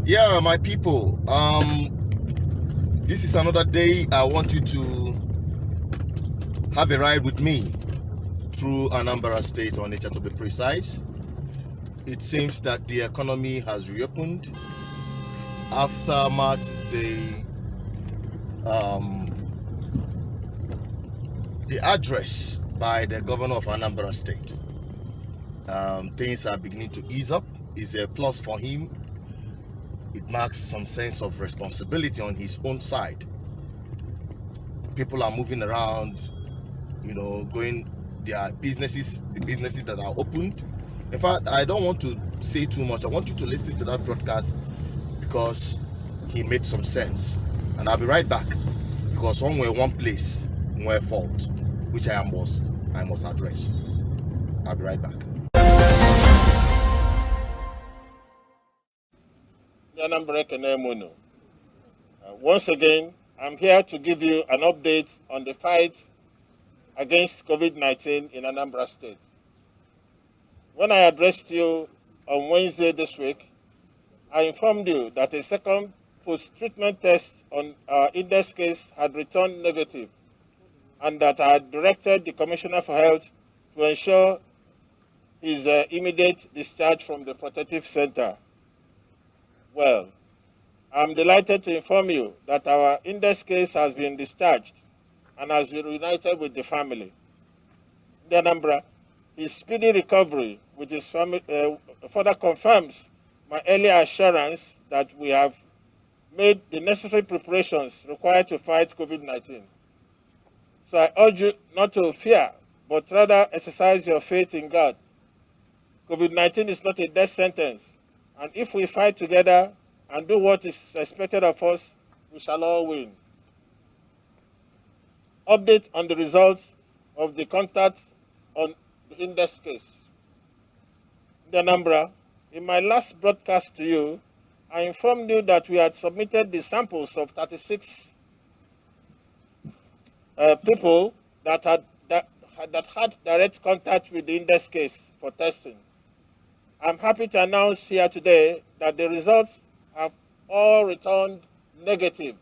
Yeah, my people, this is another day. I want you to have a ride with me through Anambra State, or nature to be precise. It seems that the economy has reopened after the address by the governor of Anambra State. Things are beginning to ease up. It's a plus for him. It marks some sense of responsibility on his own side. People are moving around, going their businesses, the businesses that are opened. In fact, I don't want to say too much. I want you to listen to that broadcast because he made some sense. And I'll be right back because one place, one fault, which I must address. I'll be right back. Once again, I'm here to give you an update on the fight against COVID-19 in Anambra State. When I addressed you on Wednesday this week, I informed you that a second post-treatment test on our index case had returned negative, and that I had directed the Commissioner for Health to ensure his immediate discharge from the protective center. Well, I'm delighted to inform you that our index case has been discharged and has been reunited with the family. In Anambra, his speedy recovery with his family further confirms my earlier assurance that we have made the necessary preparations required to fight COVID-19. So I urge you not to fear, but rather exercise your faith in God. COVID-19 is not a death sentence, and if we fight together and do what is expected of us, we shall all win. Update on the results of the contacts on the index case. In Anambra, in my last broadcast to you, I informed you that we had submitted the samples of 36 people that had direct contact with the index case for testing. I'm happy to announce here today that the results have all returned negative.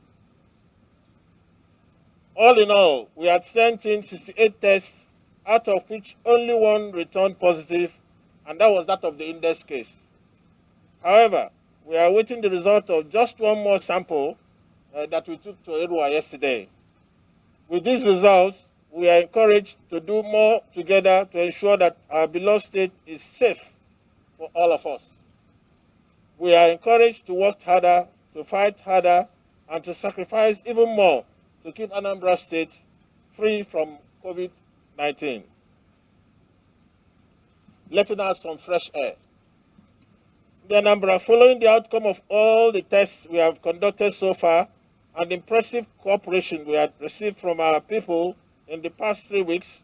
All in all, we had sent in 68 tests, out of which only one returned positive, and that was that of the index case. However, we are awaiting the result of just one more sample that we took to Erua yesterday. With these results, we are encouraged to do more together to ensure that our beloved state is safe for all of us. We are encouraged to work harder, to fight harder, and to sacrifice even more to keep Anambra State free from COVID-19. Letting out some fresh air. In Anambra, following the outcome of all the tests we have conducted so far and impressive cooperation we have received from our people in the past 3 weeks,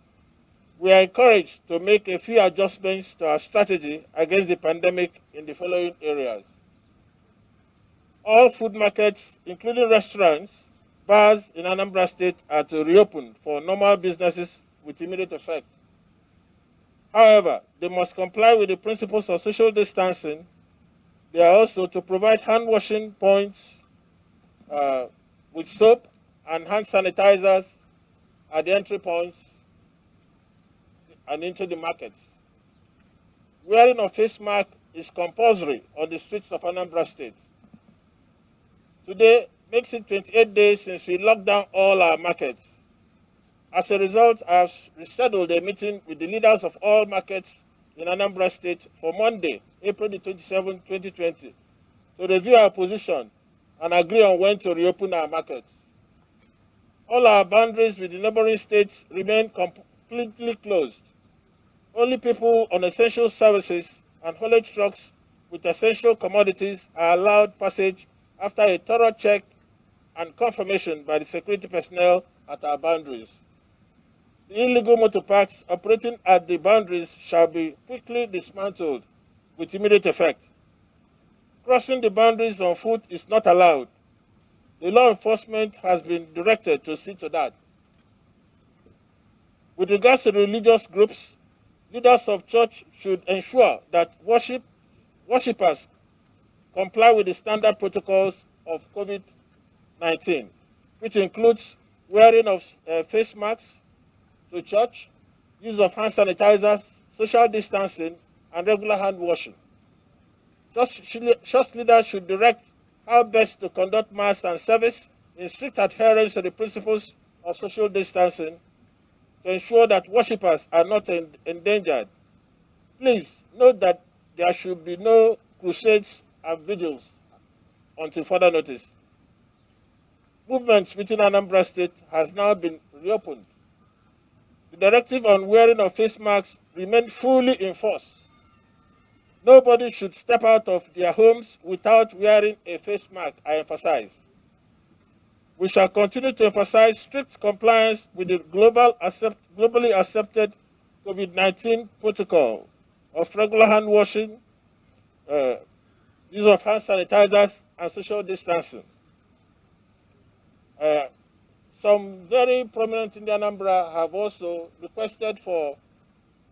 we are encouraged to make a few adjustments to our strategy against the pandemic in the following areas. All food markets, including restaurants, bars in Anambra State, are to reopen for normal businesses with immediate effect. However, they must comply with the principles of social distancing. They are also to provide hand washing points with soap and hand sanitizers at the entry points and into the markets. Wearing a face mask is compulsory on the streets of Anambra State. Today makes it 28 days since we locked down all our markets. As a result, I have rescheduled a meeting with the leaders of all markets in Anambra State for Monday, April the 27th, 2020, to review our position and agree on when to reopen our markets. All our boundaries with the neighboring states remain completely closed. Only people on essential services and haulage trucks with essential commodities are allowed passage after a thorough check and confirmation by the security personnel at our boundaries. The illegal motor parks operating at the boundaries shall be quickly dismantled with immediate effect. Crossing the boundaries on foot is not allowed. The law enforcement has been directed to see to that. With regards to religious groups, leaders of church should ensure that worshippers comply with the standard protocols of COVID-19, which includes wearing of face masks to church, use of hand sanitizers, social distancing, and regular hand washing. Church leaders should direct how best to conduct mass and service in strict adherence to the principles of social distancing to ensure that worshippers are not endangered. Please note that there should be no crusades and vigils until further notice. Movements within Anambra State has now been reopened. The directive on wearing of face masks remains fully in force. Nobody should step out of their homes without wearing a face mask, I emphasize. We shall continue to emphasize strict compliance with the globally accepted COVID-19 protocol of regular hand washing, use of hand sanitizers, and social distancing. Some very prominent in the Anambra have also requested for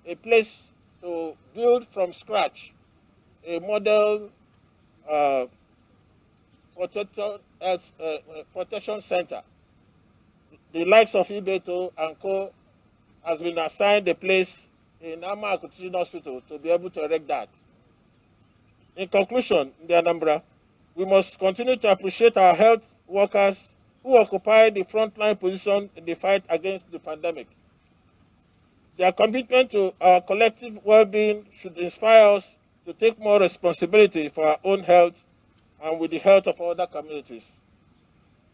a place to build from scratch a model protection center. The likes of Ibeto and Co. has been assigned a place in Amaku Teaching Hospital to be able to erect that. In conclusion, in the Anambra, we must continue to appreciate our health workers who occupy the frontline position in the fight against the pandemic. Their commitment to our collective well-being should inspire us to take more responsibility for our own health and with the health of other communities.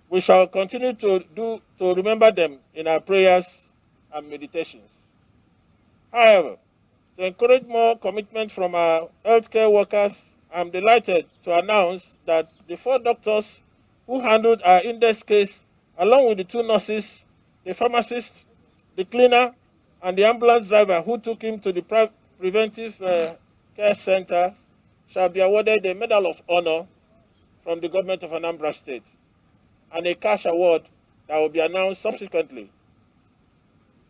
We shall continue to remember them in our prayers and meditations. However, to encourage more commitment from our healthcare workers, I'm delighted to announce that the 4 doctors who handled our index case, along with the 2 nurses, the pharmacist, the cleaner, and the ambulance driver who took him to the preventive care center, shall be awarded a Medal of Honor from the government of Anambra State and a cash award that will be announced subsequently.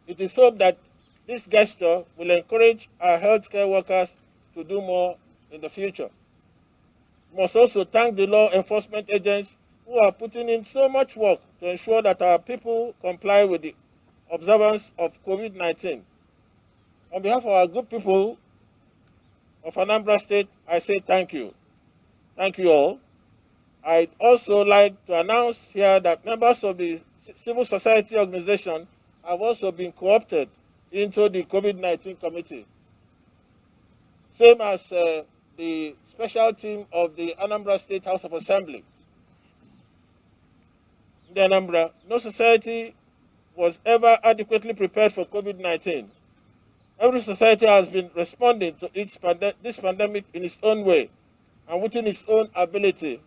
It is hoped that this gesture will encourage our healthcare workers to do more in the future. We must also thank the law enforcement agents who are putting in so much work to ensure that our people comply with the observance of COVID-19. On behalf of our good people of Anambra State, I say thank you. Thank you all. I'd also like to announce here that members of the civil society organization have also been co-opted into the COVID-19 committee. Same as the special team of the Anambra State House of Assembly. In the Anambra, no society was ever adequately prepared for COVID-19. Every society has been responding to this pandemic in its own way and within its own ability.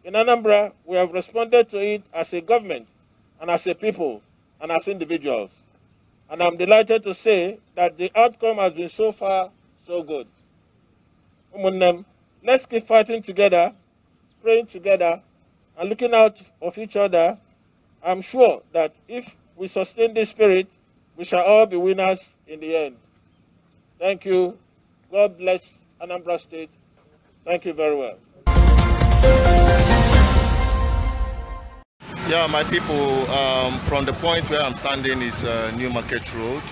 In Anambra, we have responded to it as a government and as a people and as individuals. And I'm delighted to say that the outcome has been so far so good. Let's keep fighting together, praying together, and looking out of each other. I'm sure that if we sustain this spirit, we shall all be winners in the end. Thank you. God bless Anambra State. Thank you very well. Yeah, my people, from the point where I'm standing is New Market Road.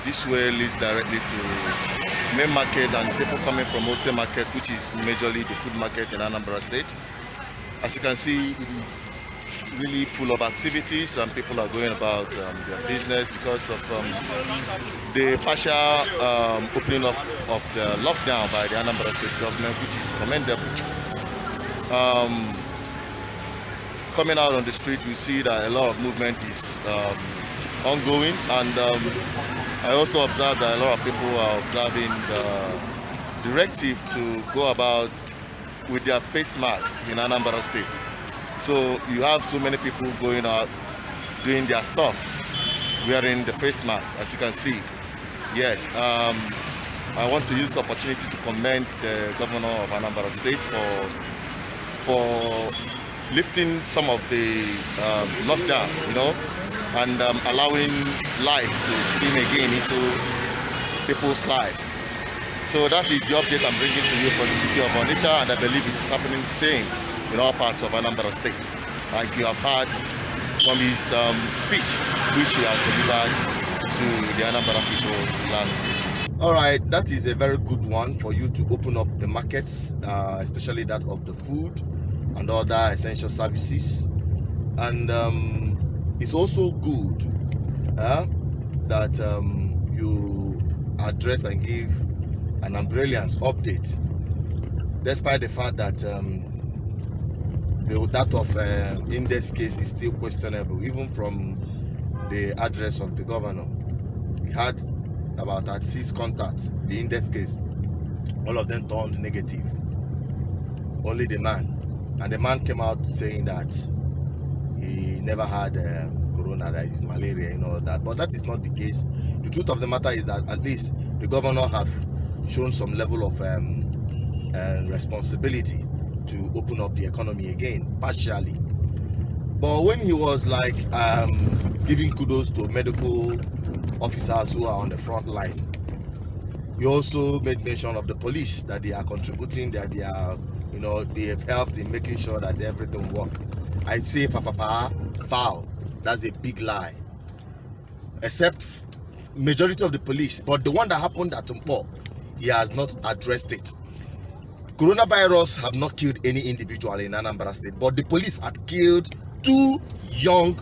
This way leads directly to Main Market and people coming from Ose Market, which is majorly the food market in Anambra State. As you can see, it is really full of activities and people are going about their business because of the partial opening of the lockdown by the Anambra State government, which is commendable. Coming out on the street, we see that a lot of movement is ongoing, and I also observed that a lot of people are observing the directive to go about with their face masks in Anambra State. So you have so many people going out doing their stuff, wearing the face masks, as you can see. Yes, I want to use this opportunity to commend the governor of Anambra State for lifting some of the lockdown, and allowing life to stream again into people's lives. So that is the update I'm bringing to you from the city of Onitsha, and I believe it is happening the same in all parts of Anambra State. Like you have heard from his speech, which he has delivered to the Anambra people last year. All right, that is a very good one for you to open up the markets, especially that of the food and other essential services. And it's also good that you address and give an umbrellians update, despite the fact that that of in this case is still questionable, even from the address of the governor. We had about 36 contacts. The index case, all of them turned negative. Only the man, and the man came out saying that he never had corona, that is malaria and all that. But that is not the case. The truth of the matter is that at least the governor have shown some level of responsibility to open up the economy again, partially. But when he was like giving kudos to medical officers who are on the front line, he also made mention of the police, that they are contributing, that they are, they have helped in making sure that everything works. I say foul. That's a big lie. Except majority of the police, but the one that happened at Tumpo, he has not addressed it. Coronavirus have not killed any individual in Anambra State, but the police had killed 2 young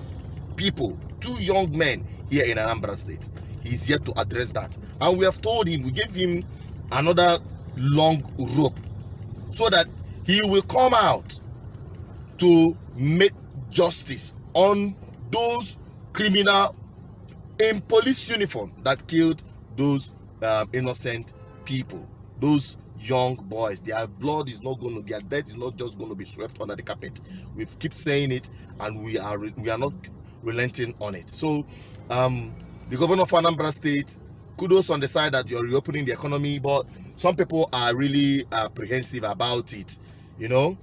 people, 2 young men here in Anambra State. He's yet to address that, and we have told him, we gave him another long rope so that he will come out to make justice on those criminal in police uniform that killed those innocent people, those young boys. Their blood is not going to, their death is not just going to be swept under the carpet. We keep saying it, and we are not relenting on it. So the governor of Anambra State, kudos on the side that you're reopening the economy, but some people are really apprehensive about it. No.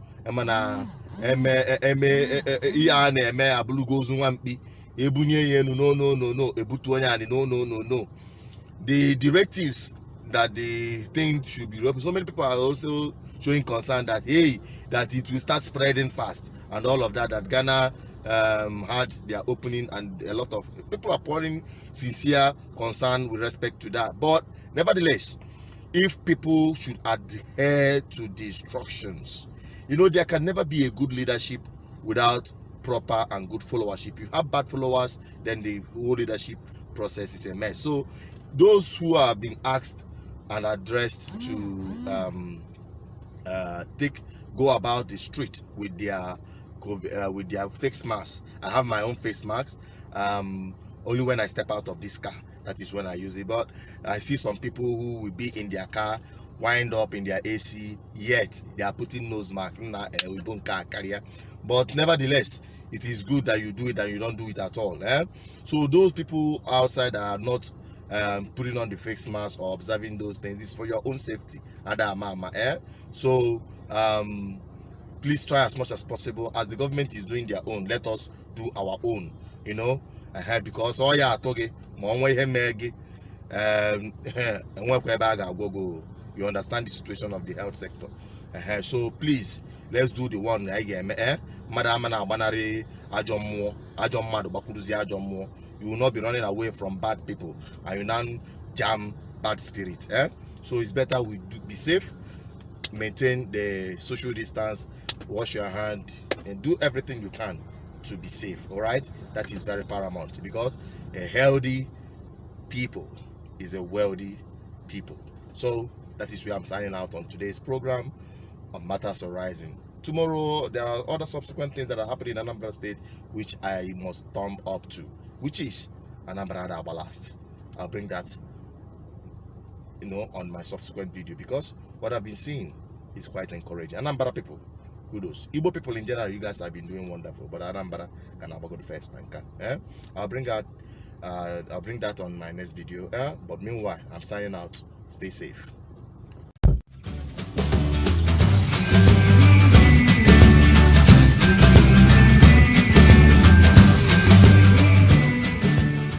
The directives that the thing should be reopened. So many people are also showing concern that that it will start spreading fast and all of that. That Ghana had their opening, and a lot of people are pouring sincere concern with respect to that. But nevertheless, if people should adhere to the instructions, there can never be a good leadership without proper and good followership. If you have bad followers, then the whole leadership process is a mess. So those who are being asked and addressed to go about the street with their face masks. I have my own face mask. Only when I step out of this car, that is when I use it. But I see some people who will be in their car, wind up in their AC, yet they are putting nose masks. But nevertheless, it is good that you do it and you don't do it at all. So those people outside are not putting on the face mask or observing those things. It's for your own safety. So please try as much as possible. As the government is doing their own, let us do our own. Because you understand the situation of the health sector. So please, let's do the one. You will not be running away from bad people and you now jam bad spirit. So it's better we be safe, maintain the social distance, wash your hand, and do everything you can to be safe. All right, that is very paramount, because a healthy people is a wealthy people. So that is where I'm signing out on today's program on Matters Arising. Tomorrow there are other subsequent things that are happening in Anambra State which I must thumb up to, which is Anambra Ballast. I'll bring that on my subsequent video, because what I've been seeing is quite encouraging. Anambra people, kudos. Igbo people in general, you guys have been doing wonderful, but Anambra can go the first time. I'll bring that on my next video. But meanwhile, I'm signing out. Stay safe.